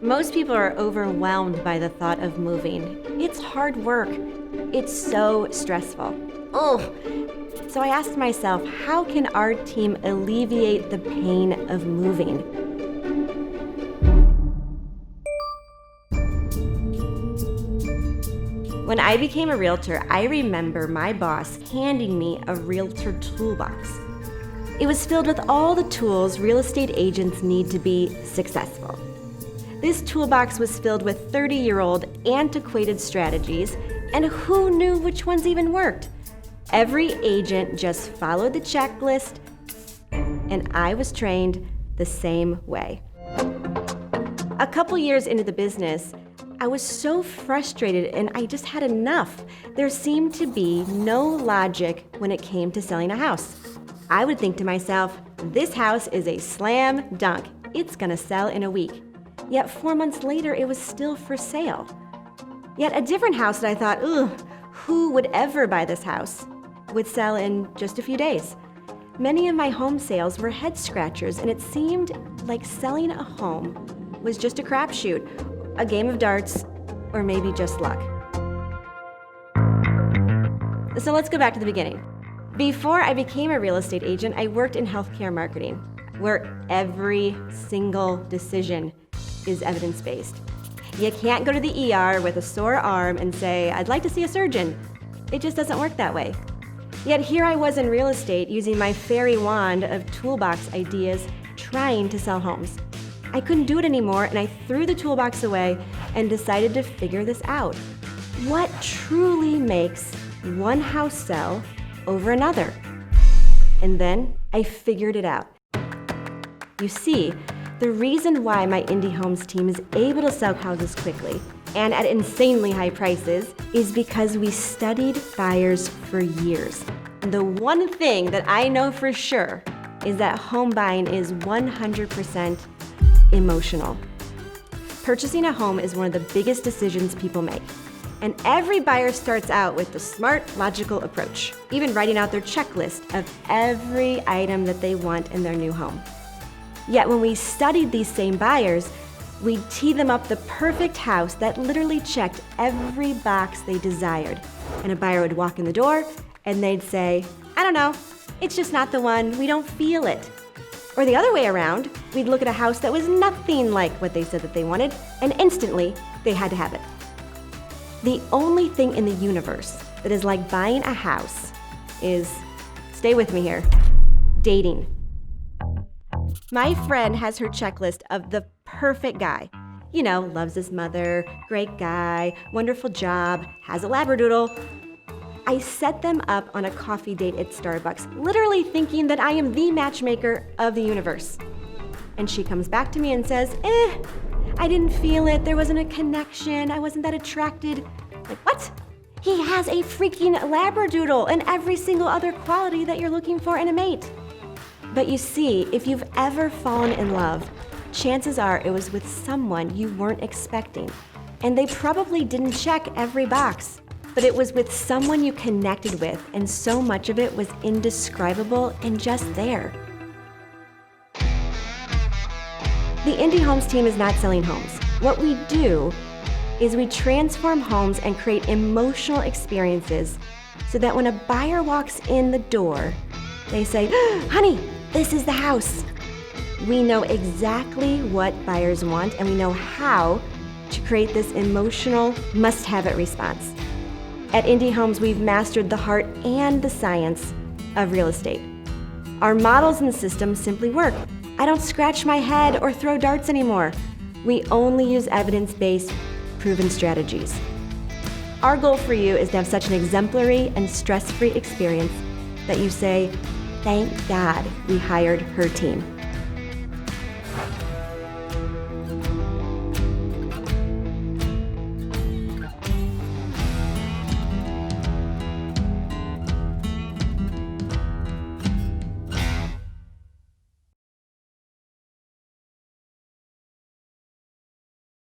Most people are overwhelmed by the thought of moving. It's hard work. It's so stressful. Ugh. So I asked myself, how can our team alleviate the pain of moving? When I became a realtor, I remember my boss handing me a Realtor Toolbox. It was filled with all the tools real estate agents need to be successful. This toolbox was filled with 30-year-old antiquated strategies, and who knew which ones even worked? Every agent just followed the checklist, and I was trained the same way. A couple years into the business, I was so frustrated and I just had enough. There seemed to be no logic when it came to selling a house. I would think to myself, this house is a slam dunk. It's gonna sell in a week. Yet 4 months later, it was still for sale. Yet a different house that I thought, who would ever buy this house, would sell in just a few days. Many of my home sales were head scratchers, and it seemed like selling a home was just a crapshoot, a game of darts, or maybe just luck. So let's go back to the beginning. Before I became a real estate agent, I worked in healthcare marketing, where every single decision is evidence-based. You can't go to the ER with a sore arm and say, I'd like to see a surgeon. It just doesn't work that way. Yet here I was in real estate using my fairy wand of toolbox ideas, trying to sell homes. I couldn't do it anymore, and I threw the toolbox away and decided to figure this out. What truly makes one house sell over another? And then I figured it out. You see, the reason why my Indy Homes team is able to sell houses quickly and at insanely high prices is because we studied buyers for years. And the one thing that I know for sure is that home buying is 100% emotional. Purchasing a home is one of the biggest decisions people make. And every buyer starts out with the smart, logical approach, even writing out their checklist of every item that they want in their new home. Yet when we studied these same buyers, we'd tee them up the perfect house that literally checked every box they desired. And a buyer would walk in the door and they'd say, I don't know, it's just not the one, we don't feel it. Or the other way around, we'd look at a house that was nothing like what they said that they wanted, and instantly they had to have it. The only thing in the universe that is like buying a house is, stay with me here, dating. My friend has her checklist of the perfect guy. You know, loves his mother, great guy, wonderful job, has a labradoodle. I set them up on a coffee date at Starbucks, literally thinking that I am the matchmaker of the universe. And she comes back to me and says, I didn't feel it, there wasn't a connection, I wasn't that attracted. Like, what? He has a freaking labradoodle and every single other quality that you're looking for in a mate. But you see, if you've ever fallen in love, chances are it was with someone you weren't expecting. And they probably didn't check every box. But it was with someone you connected with, and so much of it was indescribable and just there. The Indy Homes team is not selling homes. What we do is we transform homes and create emotional experiences so that when a buyer walks in the door, they say, honey, this is the house. We know exactly what buyers want, and we know how to create this emotional must-have-it response. At Indy Homes, we've mastered the heart and the science of real estate. Our models and systems simply work. I don't scratch my head or throw darts anymore. We only use evidence-based, proven strategies. Our goal for you is to have such an exemplary and stress-free experience that you say, thank God we hired her team.